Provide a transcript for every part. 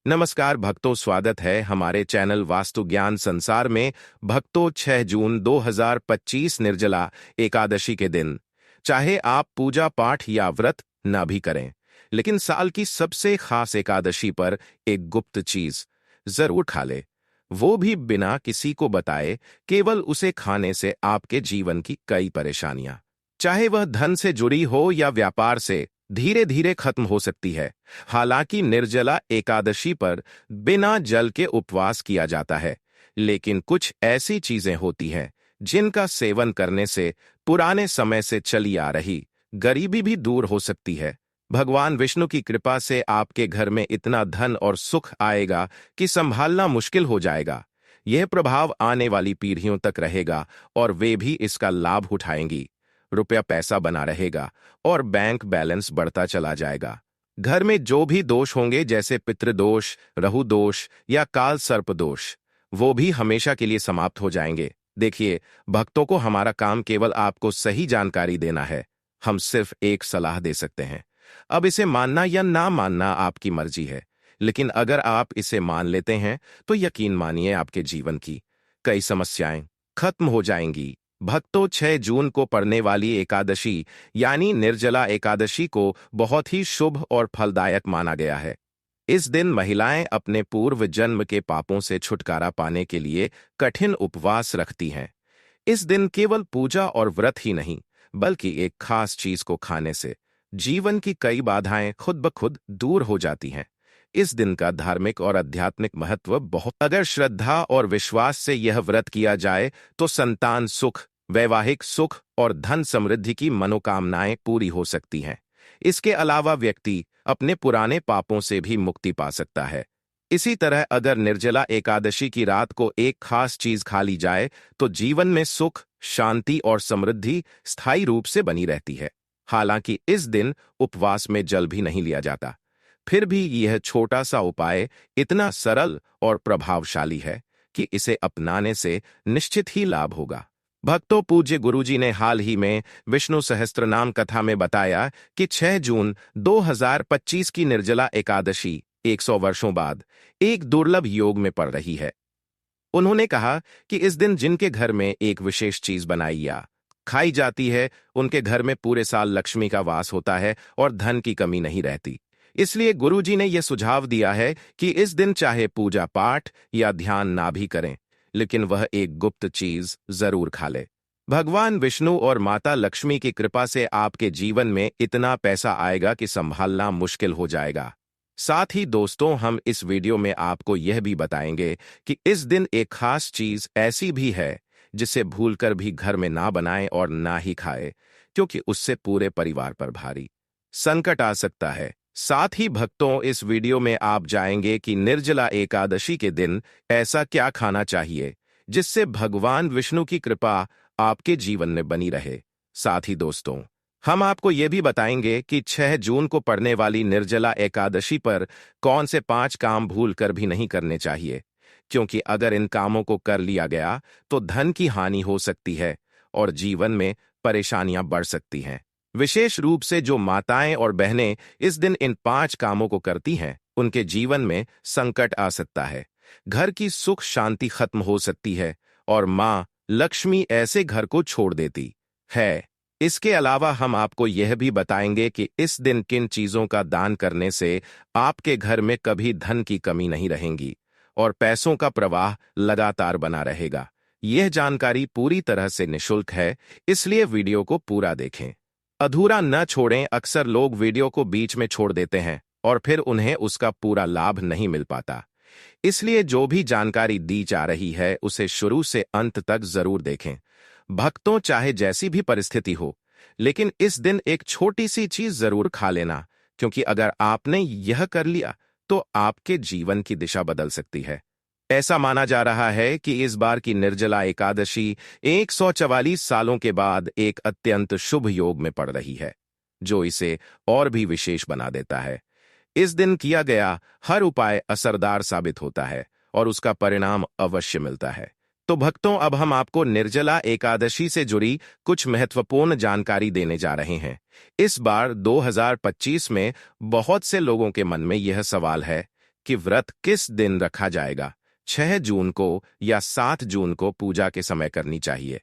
नमस्कार भक्तों, स्वागत है हमारे चैनल वास्तु ज्ञान संसार में। भक्तों, 6 जून 2025 निर्जला एकादशी के दिन, चाहे आप पूजा पाठ या व्रत न भी करें, लेकिन साल की सबसे खास एकादशी पर एक गुप्त चीज जरूर खा ले, वो भी बिना किसी को बताए। केवल उसे खाने से आपके जीवन की कई परेशानियां, चाहे वह धन से जुड़ी हो या व्यापार से, धीरे धीरे खत्म हो सकती है। हालांकि निर्जला एकादशी पर बिना जल के उपवास किया जाता है, लेकिन कुछ ऐसी चीजें होती हैं जिनका सेवन करने से पुराने समय से चली आ रही गरीबी भी दूर हो सकती है। भगवान विष्णु की कृपा से आपके घर में इतना धन और सुख आएगा कि संभालना मुश्किल हो जाएगा। यह प्रभाव आने वाली पीढ़ियों तक रहेगा और वे भी इसका लाभ उठाएंगी। रुपया पैसा बना रहेगा और बैंक बैलेंस बढ़ता चला जाएगा। घर में जो भी दोष होंगे, जैसे पितृदोष, राहु दोष या काल सर्प दोष, वो भी हमेशा के लिए समाप्त हो जाएंगे। देखिए भक्तों को, हमारा काम केवल आपको सही जानकारी देना है। हम सिर्फ एक सलाह दे सकते हैं। अब इसे मानना या ना मानना आपकी मर्जी है, लेकिन अगर आप इसे मान लेते हैं तो यकीन मानिए, आपके जीवन की कई समस्याएं खत्म हो जाएंगी। भक्तों, 6 जून को पड़ने वाली एकादशी यानी निर्जला एकादशी को बहुत ही शुभ और फलदायक माना गया है। इस दिन महिलाएं अपने पूर्व जन्म के पापों से छुटकारा पाने के लिए कठिन उपवास रखती हैं। इस दिन केवल पूजा और व्रत ही नहीं, बल्कि एक खास चीज को खाने से जीवन की कई बाधाएं खुद ब खुद दूर हो जाती हैं। इस दिन का धार्मिक और आध्यात्मिक महत्व बहुत। अगर श्रद्धा और विश्वास से यह व्रत किया जाए तो संतान सुख, वैवाहिक सुख और धन समृद्धि की मनोकामनाएं पूरी हो सकती हैं। इसके अलावा व्यक्ति अपने पुराने पापों से भी मुक्ति पा सकता है। इसी तरह अगर निर्जला एकादशी की रात को एक खास चीज खा ली जाए तो जीवन में सुख, शांति और समृद्धि स्थायी रूप से बनी रहती है। हालांकि इस दिन उपवास में जल भी नहीं लिया जाता, फिर भी यह छोटा सा उपाय इतना सरल और प्रभावशाली है कि इसे अपनाने से निश्चित ही लाभ होगा। भक्तों, पूज्य गुरुजी ने हाल ही में विष्णु सहस्त्रनाम कथा में बताया कि 6 जून 2025 की निर्जला एकादशी 100 वर्षों बाद एक दुर्लभ योग में पड़ रही है। उन्होंने कहा कि इस दिन जिनके घर में एक विशेष चीज बनाई या खाई जाती है, उनके घर में पूरे साल लक्ष्मी का वास होता है और धन की कमी नहीं रहती। इसलिए गुरुजी ने यह सुझाव दिया है कि इस दिन चाहे पूजा पाठ या ध्यान ना भी करें, लेकिन वह एक गुप्त चीज जरूर खा ले। भगवान विष्णु और माता लक्ष्मी की कृपा से आपके जीवन में इतना पैसा आएगा कि संभालना मुश्किल हो जाएगा। साथ ही दोस्तों, हम इस वीडियो में आपको यह भी बताएंगे कि इस दिन एक खास चीज ऐसी भी है जिसे भूलकर भी घर में ना बनाएं और ना ही खाएं, क्योंकि उससे पूरे परिवार पर भारी संकट आ सकता है। साथ ही भक्तों, इस वीडियो में आप जाएंगे कि निर्जला एकादशी के दिन ऐसा क्या खाना चाहिए जिससे भगवान विष्णु की कृपा आपके जीवन में बनी रहे। साथ ही दोस्तों, हम आपको यह भी बताएंगे कि 6 जून को पड़ने वाली निर्जला एकादशी पर कौन से 5 काम भूल कर भी नहीं करने चाहिए, क्योंकि अगर इन कामों को कर लिया गया तो धन की हानि हो सकती है और जीवन में परेशानियां बढ़ सकती हैं। विशेष रूप से जो माताएं और बहनें इस दिन इन 5 कामों को करती हैं, उनके जीवन में संकट आ सकता है, घर की सुख शांति खत्म हो सकती है और मां लक्ष्मी ऐसे घर को छोड़ देती है। इसके अलावा हम आपको यह भी बताएंगे कि इस दिन किन चीजों का दान करने से आपके घर में कभी धन की कमी नहीं रहेगी और पैसों का प्रवाह लगातार बना रहेगा। यह जानकारी पूरी तरह से निःशुल्क है, इसलिए वीडियो को पूरा देखें, अधूरा न छोड़ें। अक्सर लोग वीडियो को बीच में छोड़ देते हैं और फिर उन्हें उसका पूरा लाभ नहीं मिल पाता। इसलिए जो भी जानकारी दी जा रही है उसे शुरू से अंत तक जरूर देखें। भक्तों, चाहे जैसी भी परिस्थिति हो, लेकिन इस दिन एक छोटी सी चीज जरूर खा लेना, क्योंकि अगर आपने यह कर लिया तो आपके जीवन की दिशा बदल सकती है। ऐसा माना जा रहा है कि इस बार की निर्जला एकादशी 144 सालों के बाद एक अत्यंत शुभ योग में पड़ रही है, जो इसे और भी विशेष बना देता है। इस दिन किया गया हर उपाय असरदार साबित होता है और उसका परिणाम अवश्य मिलता है। तो भक्तों, अब हम आपको निर्जला एकादशी से जुड़ी कुछ महत्वपूर्ण जानकारी देने जा रहे हैं। इस बार 2025 में बहुत से लोगों के मन में यह सवाल है कि व्रत किस दिन रखा जाएगा, 6 जून को या 7 जून को पूजा के समय करनी चाहिए।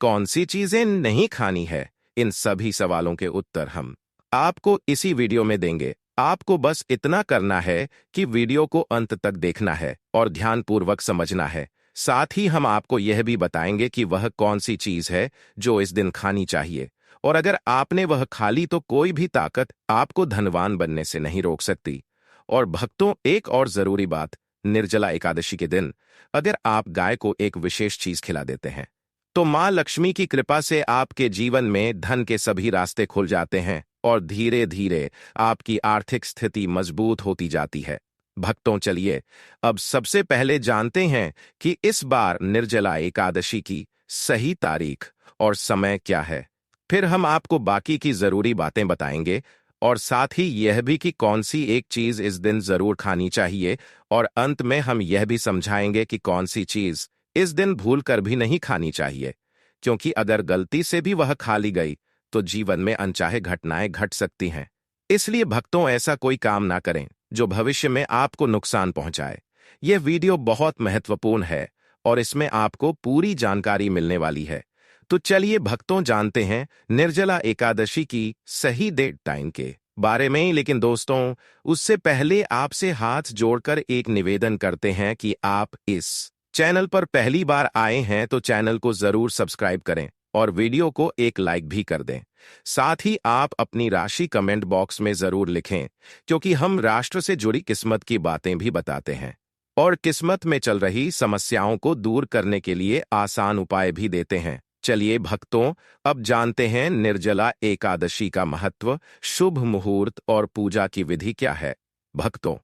कौन सी चीजें नहीं खानी है, इन सभी सवालों के उत्तर हम आपको इसी वीडियो में देंगे। आपको बस इतना करना है कि वीडियो को अंत तक देखना है और ध्यानपूर्वक समझना है। साथ ही हम आपको यह भी बताएंगे कि वह कौन सी चीज है जो इस दिन खानी चाहिए, और अगर आपने वह खा ली तो कोई भी ताकत आपको धनवान बनने से नहीं रोक सकती। और भक्तों, एक और जरूरी बात, निर्जला एकादशी के दिन अगर आप गाय को एक विशेष चीज खिला देते हैं तो मां लक्ष्मी की कृपा से आपके जीवन में धन के सभी रास्ते खुल जाते हैं और धीरे धीरे आपकी आर्थिक स्थिति मजबूत होती जाती है। भक्तों, चलिए अब सबसे पहले जानते हैं कि इस बार निर्जला एकादशी की सही तारीख और समय क्या है। फिर हम आपको बाकी की जरूरी बातें बताएंगे और साथ ही यह भी कि कौन सी एक चीज इस दिन जरूर खानी चाहिए, और अंत में हम यह भी समझाएंगे कि कौन सी चीज इस दिन भूल कर भी नहीं खानी चाहिए, क्योंकि अगर गलती से भी वह खा ली गई तो जीवन में अनचाहे घटनाएं घट सकती हैं। इसलिए भक्तों, ऐसा कोई काम ना करें जो भविष्य में आपको नुकसान पहुंचाए। यह वीडियो बहुत महत्वपूर्ण है और इसमें आपको पूरी जानकारी मिलने वाली है। तो चलिए भक्तों, जानते हैं निर्जला एकादशी की सही डेट टाइम के बारे में। लेकिन दोस्तों, उससे पहले आपसे हाथ जोड़कर एक निवेदन करते हैं कि आप इस चैनल पर पहली बार आए हैं तो चैनल को जरूर सब्सक्राइब करें और वीडियो को एक लाइक भी कर दें। साथ ही आप अपनी राशि कमेंट बॉक्स में जरूर लिखें, क्योंकि हम राष्ट्र से जुड़ी किस्मत की बातें भी बताते हैं और किस्मत में चल रही समस्याओं को दूर करने के लिए आसान उपाय भी देते हैं। चलिए भक्तों, अब जानते हैं निर्जला एकादशी का महत्व, शुभ मुहूर्त और पूजा की विधि क्या है। भक्तों,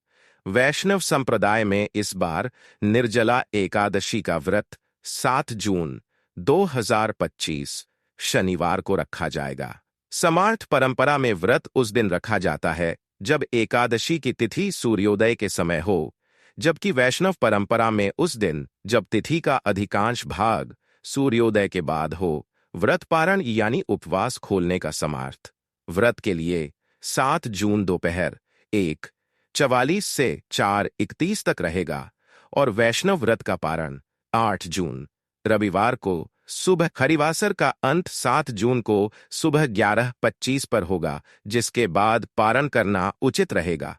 वैष्णव संप्रदाय में इस बार निर्जला एकादशी का व्रत 7 जून 2025 शनिवार को रखा जाएगा। समार्थ परंपरा में व्रत उस दिन रखा जाता है जब एकादशी की तिथि सूर्योदय के समय हो, जबकि वैष्णव परंपरा में उस दिन जब तिथि का अधिकांश भाग सूर्योदय के बाद हो। व्रत पारण यानी उपवास खोलने का समार्थ व्रत के लिए 7 जून दोपहर 1:44 से 4:31 तक रहेगा और वैष्णव व्रत का पारण 8 जून रविवार को सुबह, हरिवासर का अंत 7 जून को सुबह 11:25 पर होगा, जिसके बाद पारण करना उचित रहेगा।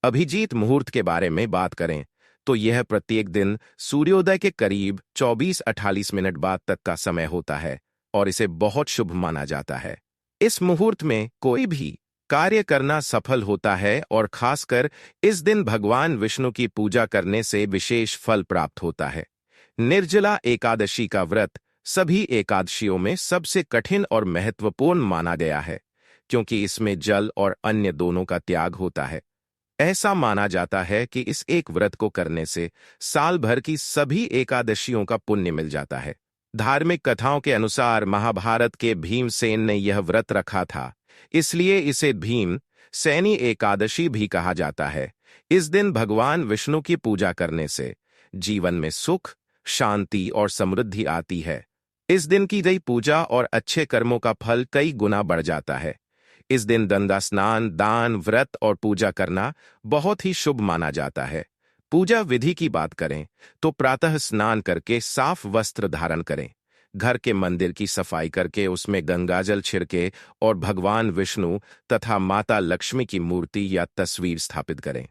अभिजीत मुहूर्त के बारे में बात करें तो यह प्रत्येक दिन सूर्योदय के करीब 24-48 मिनट बाद तक का समय होता है और इसे बहुत शुभ माना जाता है। इस मुहूर्त में कोई भी कार्य करना सफल होता है और खासकर इस दिन भगवान विष्णु की पूजा करने से विशेष फल प्राप्त होता है। निर्जला एकादशी का व्रत सभी एकादशियों में सबसे कठिन और महत्वपूर्ण माना गया है, क्योंकि इसमें जल और अन्य दोनों का त्याग होता है। ऐसा माना जाता है कि इस एक व्रत को करने से साल भर की सभी एकादशियों का पुण्य मिल जाता है। धार्मिक कथाओं के अनुसार महाभारत के भीमसेन ने यह व्रत रखा था, इसलिए इसे भीम सैनी एकादशी भी कहा जाता है। इस दिन भगवान विष्णु की पूजा करने से जीवन में सुख, शांति और समृद्धि आती है। इस दिन की गई पूजा और अच्छे कर्मों का फल कई गुना बढ़ जाता है। इस दिन गंगा स्नान, दान, व्रत और पूजा करना बहुत ही शुभ माना जाता है। पूजा विधि की बात करें तो प्रातः स्नान करके साफ वस्त्र धारण करें, घर के मंदिर की सफाई करके उसमें गंगाजल छिड़के और भगवान विष्णु तथा माता लक्ष्मी की मूर्ति या तस्वीर स्थापित करें।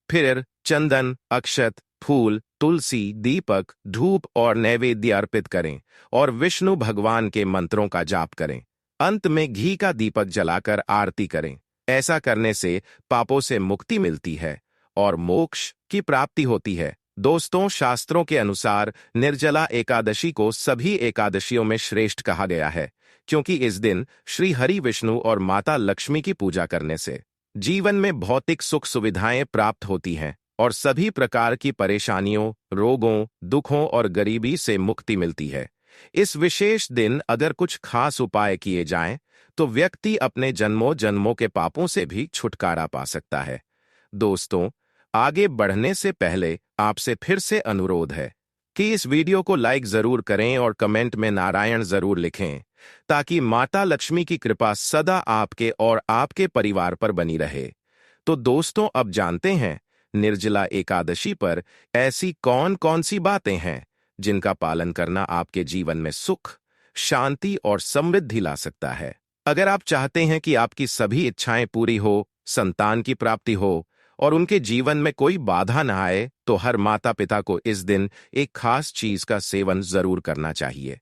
फिर चंदन, अक्षत, फूल, तुलसी, दीपक, धूप और नैवेद्य अर्पित करें और विष्णु भगवान के मंत्रों का जाप करें। अंत में घी का दीपक जलाकर आरती करें। ऐसा करने से पापों से मुक्ति मिलती है और मोक्ष की प्राप्ति होती है। दोस्तों, शास्त्रों के अनुसार निर्जला एकादशी को सभी एकादशियों में श्रेष्ठ कहा गया है, क्योंकि इस दिन श्री हरि विष्णु और माता लक्ष्मी की पूजा करने से जीवन में भौतिक सुख सुविधाएं प्राप्त होती हैं और सभी प्रकार की परेशानियों, रोगों, दुखों और गरीबी से मुक्ति मिलती है। इस विशेष दिन अगर कुछ खास उपाय किए जाएं, तो व्यक्ति अपने जन्मों जन्मों के पापों से भी छुटकारा पा सकता है। दोस्तों, आगे बढ़ने से पहले आपसे फिर से अनुरोध है कि इस वीडियो को लाइक जरूर करें और कमेंट में नारायण जरूर लिखें, ताकि माता लक्ष्मी की कृपा सदा आपके और आपके परिवार पर बनी रहे। तो दोस्तों, अब जानते हैं निर्जला एकादशी पर ऐसी कौन कौन सी बातें हैं जिनका पालन करना आपके जीवन में सुख, शांति और समृद्धि ला सकता है? अगर आप चाहते हैं कि आपकी सभी इच्छाएं पूरी हो, संतान की प्राप्ति हो और उनके जीवन में कोई बाधा न आए, तो हर माता पिता को इस दिन एक खास चीज का सेवन जरूर करना चाहिए।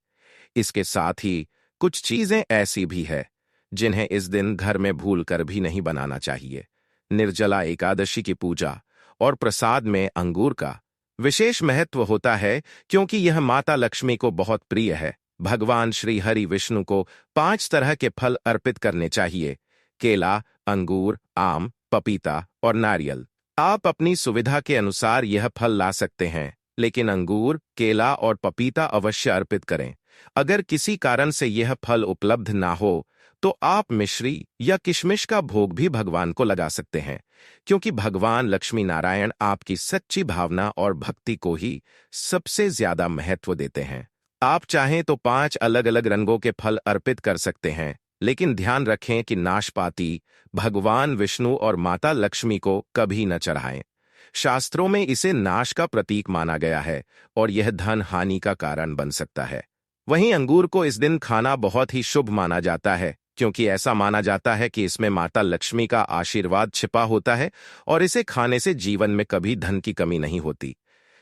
इसके साथ ही कुछ चीजें ऐसी भी है जिन्हें इस दिन घर में भूलकर भी नहीं बनाना चाहिए। निर्जला एकादशी की पूजा और प्रसाद में अंगूर का विशेष महत्व होता है क्योंकि यह माता लक्ष्मी को बहुत प्रिय है। भगवान श्री हरि विष्णु को 5 तरह के फल अर्पित करने चाहिए: केला, अंगूर, आम, पपीता और नारियल। आप अपनी सुविधा के अनुसार यह फल ला सकते हैं, लेकिन अंगूर, केला और पपीता अवश्य अर्पित करें। अगर किसी कारण से यह फल उपलब्ध ना हो, तो आप मिश्री या किशमिश का भोग भी भगवान को लगा सकते हैं, क्योंकि भगवान लक्ष्मी नारायण आपकी सच्ची भावना और भक्ति को ही सबसे ज्यादा महत्व देते हैं। आप चाहें तो 5 अलग अलग रंगों के फल अर्पित कर सकते हैं, लेकिन ध्यान रखें कि नाशपाती भगवान विष्णु और माता लक्ष्मी को कभी न चढ़ाएं। शास्त्रों में इसे नाश का प्रतीक माना गया है और यह धन हानि का कारण बन सकता है। वहीं अंगूर को इस दिन खाना बहुत ही शुभ माना जाता है, क्योंकि ऐसा माना जाता है कि इसमें माता लक्ष्मी का आशीर्वाद छिपा होता है और इसे खाने से जीवन में कभी धन की कमी नहीं होती।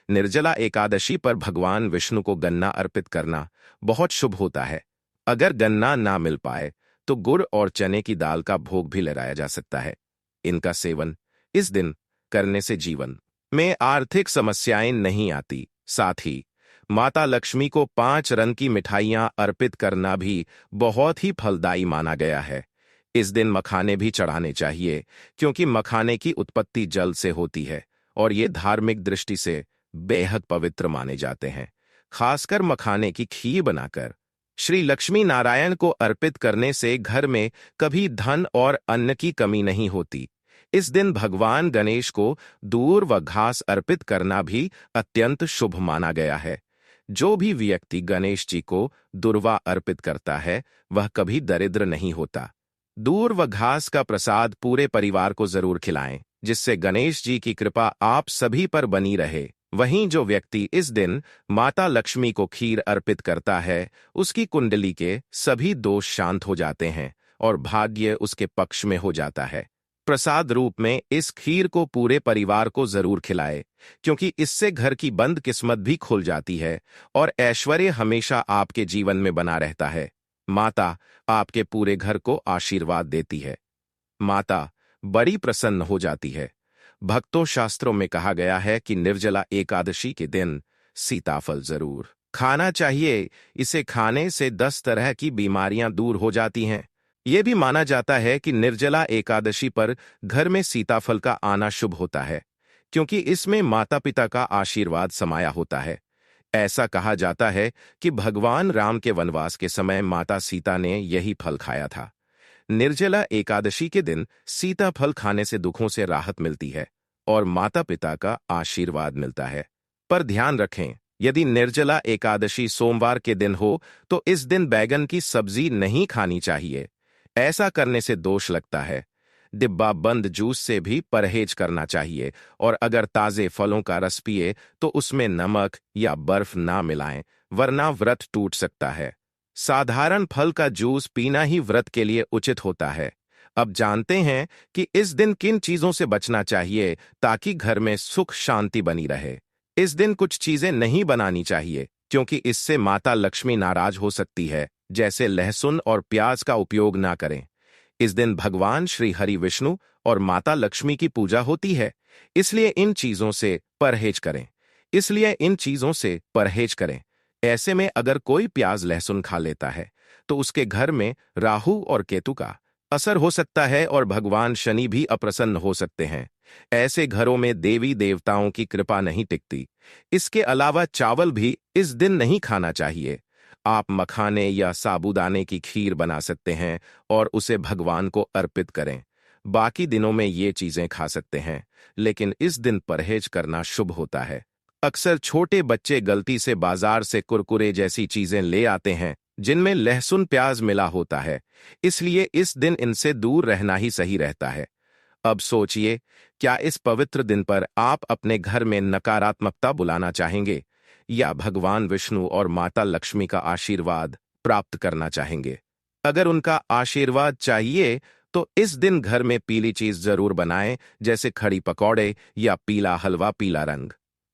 निर्जला एकादशी पर भगवान विष्णु को गन्ना अर्पित करना बहुत शुभ होता है। अगर गन्ना ना मिल पाए तो गुड़ और चने की दाल का भोग भी लगाया जा सकता है। इनका सेवन इस दिन करने से जीवन में आर्थिक समस्याएं नहीं आती। साथ ही माता लक्ष्मी को 5 रंग की मिठाइयां अर्पित करना भी बहुत ही फलदायी माना गया है। इस दिन मखाने भी चढ़ाने चाहिए, क्योंकि मखाने की उत्पत्ति जल से होती है और ये धार्मिक दृष्टि से बेहद पवित्र माने जाते हैं। खासकर मखाने की खीर बनाकर श्री लक्ष्मी नारायण को अर्पित करने से घर में कभी धन और अन्न की कमी नहीं होती। इस दिन भगवान गणेश को दूर व घास अर्पित करना भी अत्यंत शुभ माना गया है। जो भी व्यक्ति गणेश जी को दुर्वा अर्पित करता है, वह कभी दरिद्र नहीं होता। दूर व घास का प्रसाद पूरे परिवार को जरूर खिलाएं, जिससे गणेश जी की कृपा आप सभी पर बनी रहे। वहीं जो व्यक्ति इस दिन माता लक्ष्मी को खीर अर्पित करता है, उसकी कुंडली के सभी दोष शांत हो जाते हैं और भाग्य उसके पक्ष में हो जाता है। प्रसाद रूप में इस खीर को पूरे परिवार को जरूर खिलाए, क्योंकि इससे घर की बंद किस्मत भी खुल जाती है और ऐश्वर्य हमेशा आपके जीवन में बना रहता है। माता आपके पूरे घर को आशीर्वाद देती है। माता बड़ी प्रसन्न हो जाती है। भक्तों, शास्त्रों में कहा गया है कि निर्जला एकादशी के दिन सीताफल जरूर खाना चाहिए। इसे खाने से 10 तरह की बीमारियां दूर हो जाती हैं। यह भी माना जाता है कि निर्जला एकादशी पर घर में सीताफल का आना शुभ होता है, क्योंकि इसमें माता पिता का आशीर्वाद समाया होता है। ऐसा कहा जाता है कि भगवान राम के वनवास के समय माता सीता ने यही फल खाया था। निर्जला एकादशी के दिन सीताफल खाने से दुखों से राहत मिलती है और माता पिता का आशीर्वाद मिलता है। पर ध्यान रखें, यदि निर्जला एकादशी सोमवार के दिन हो तो इस दिन बैगन की सब्जी नहीं खानी चाहिए। ऐसा करने से दोष लगता है। डिब्बा बंद जूस से भी परहेज करना चाहिए और अगर ताजे फलों का रस पिए तो उसमें नमक या बर्फ ना मिलाएं, वरना व्रत टूट सकता है। साधारण फल का जूस पीना ही व्रत के लिए उचित होता है। अब जानते हैं कि इस दिन किन चीजों से बचना चाहिए ताकि घर में सुख शांति बनी रहे। इस दिन कुछ चीजें नहीं बनानी चाहिए, क्योंकि इससे माता लक्ष्मी नाराज हो सकती है, जैसे लहसुन और प्याज का उपयोग ना करें। इस दिन भगवान श्री हरि विष्णु और माता लक्ष्मी की पूजा होती है, इसलिए इन चीजों से परहेज करें। ऐसे में अगर कोई प्याज लहसुन खा लेता है तो उसके घर में राहु और केतु का असर हो सकता है और भगवान शनि भी अप्रसन्न हो सकते हैं। ऐसे घरों में देवी देवताओं की कृपा नहीं टिकती। इसके अलावा चावल भी इस दिन नहीं खाना चाहिए। आप मखाने या साबूदाने की खीर बना सकते हैं और उसे भगवान को अर्पित करें। बाकी दिनों में ये चीजें खा सकते हैं, लेकिन इस दिन परहेज करना शुभ होता है। अक्सर छोटे बच्चे गलती से बाजार से कुरकुरे जैसी चीजें ले आते हैं जिनमें लहसुन प्याज मिला होता है, इसलिए इस दिन इनसे दूर रहना ही सही रहता है। अब सोचिए, क्या इस पवित्र दिन पर आप अपने घर में नकारात्मकता बुलाना चाहेंगे या भगवान विष्णु और माता लक्ष्मी का आशीर्वाद प्राप्त करना चाहेंगे? अगर उनका आशीर्वाद चाहिए तो इस दिन घर में पीली चीज जरूर बनाएं, जैसे खड़ी पकौड़े या पीला हलवा। पीला रंग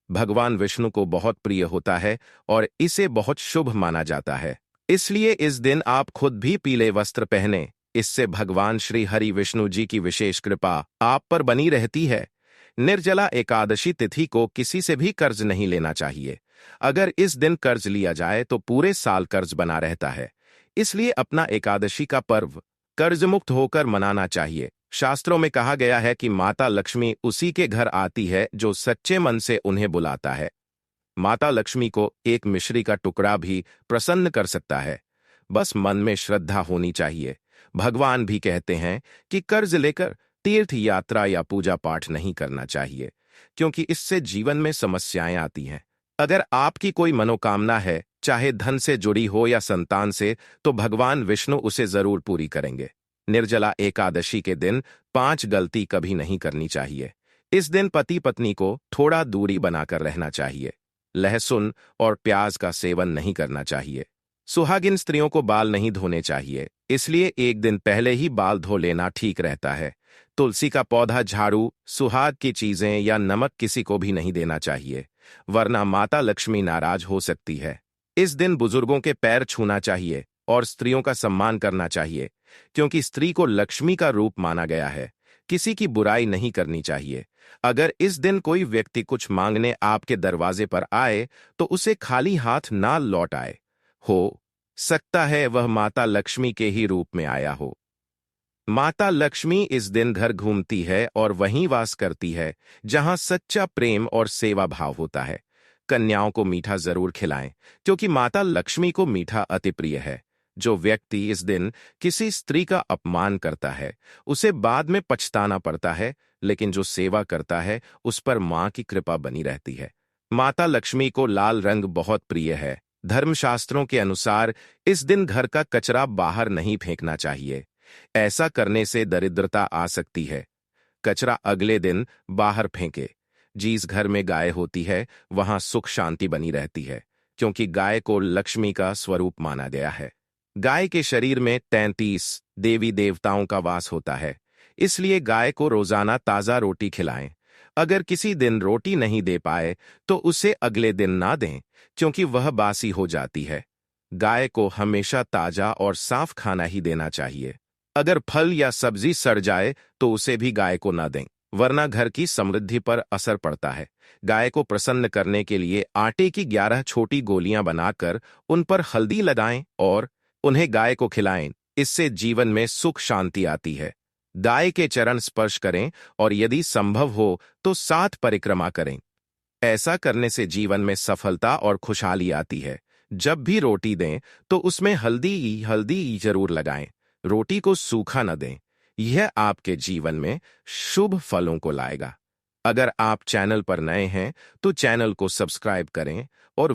भगवान विष्णु को बहुत प्रिय होता है और इसे बहुत शुभ माना जाता है। इसलिए इस दिन आप खुद भी पीले वस्त्र पहने। इससे भगवान श्री हरि विष्णु जी की विशेष कृपा आप पर बनी रहती है। निर्जला एकादशी तिथि को किसी से भी कर्ज नहीं लेना चाहिए। अगर इस दिन कर्ज लिया जाए तो पूरे साल कर्ज बना रहता है। इसलिए अपना एकादशी का पर्व कर्ज मुक्त होकर मनाना चाहिए। शास्त्रों में कहा गया है कि माता लक्ष्मी उसी के घर आती है जो सच्चे मन से उन्हें बुलाता है। माता लक्ष्मी को एक मिश्री का टुकड़ा भी प्रसन्न कर सकता है। बस मन में श्रद्धा होनी चाहिए। भगवान भी कहते हैं कि कर्ज लेकर तीर्थ यात्रा या पूजा पाठ नहीं करना चाहिए, क्योंकि इससे जीवन में समस्याएं आती हैं। अगर आपकी कोई मनोकामना है, चाहे धन से जुड़ी हो या संतान से, तो भगवान विष्णु उसे जरूर पूरी करेंगे। निर्जला एकादशी के दिन 5 गलती कभी नहीं करनी चाहिए। इस दिन पति पत्नी को थोड़ा दूरी बनाकर रहना चाहिए। लहसुन और प्याज का सेवन नहीं करना चाहिए। सुहागिन स्त्रियों को बाल नहीं धोने चाहिए, इसलिए एक दिन पहले ही बाल धो लेना ठीक रहता है। तुलसी का पौधा, झाड़ू, सुहाग की चीजें या नमक किसी को भी नहीं देना चाहिए, वरना माता लक्ष्मी नाराज हो सकती है। इस दिन बुजुर्गों के पैर छूना चाहिए और स्त्रियों का सम्मान करना चाहिए, क्योंकि स्त्री को लक्ष्मी का रूप माना गया है। किसी की बुराई नहीं करनी चाहिए। अगर इस दिन कोई व्यक्ति कुछ मांगने आपके दरवाजे पर आए तो उसे खाली हाथ ना लौट आए। हो सकता है वह माता लक्ष्मी के ही रूप में आया हो। माता लक्ष्मी इस दिन घर घूमती है और वहीं वास करती है जहां सच्चा प्रेम और सेवा भाव होता है। कन्याओं को मीठा जरूर खिलाएं, क्योंकि माता लक्ष्मी को मीठा अति प्रिय है। जो व्यक्ति इस दिन किसी स्त्री का अपमान करता है उसे बाद में पछताना पड़ता है, लेकिन जो सेवा करता है उस पर मां की कृपा बनी रहती है। माता लक्ष्मी को लाल रंग बहुत प्रिय है। धर्मशास्त्रों के अनुसार इस दिन घर का कचरा बाहर नहीं फेंकना चाहिए। ऐसा करने से दरिद्रता आ सकती है। कचरा अगले दिन बाहर फेंके। जिस घर में गाय होती है वहां सुख शांति बनी रहती है, क्योंकि गाय को लक्ष्मी का स्वरूप माना गया है। गाय के शरीर में 33 देवी देवताओं का वास होता है, इसलिए गाय को रोजाना ताजा रोटी खिलाएं। अगर किसी दिन रोटी नहीं दे पाए तो उसे अगले दिन ना दें, क्योंकि वह बासी हो जाती है। गाय को हमेशा ताजा और साफ खाना ही देना चाहिए। अगर फल या सब्जी सड़ जाए तो उसे भी गाय को न दें, वरना घर की समृद्धि पर असर पड़ता है। गाय को प्रसन्न करने के लिए आटे की 11 छोटी गोलियां बनाकर उन पर हल्दी लगाएं और उन्हें गाय को खिलाएं। इससे जीवन में सुख शांति आती है। गाय के चरण स्पर्श करें और यदि संभव हो तो 7 परिक्रमा करें। ऐसा करने से जीवन में सफलता और खुशहाली आती है। जब भी रोटी दें तो उसमें हल्दी जरूर लगाएं। रोटी को सूखा न दें। यह आपके जीवन में शुभ फलों को लाएगा। अगर आप चैनल पर नए हैं तो चैनल को सब्सक्राइब करें और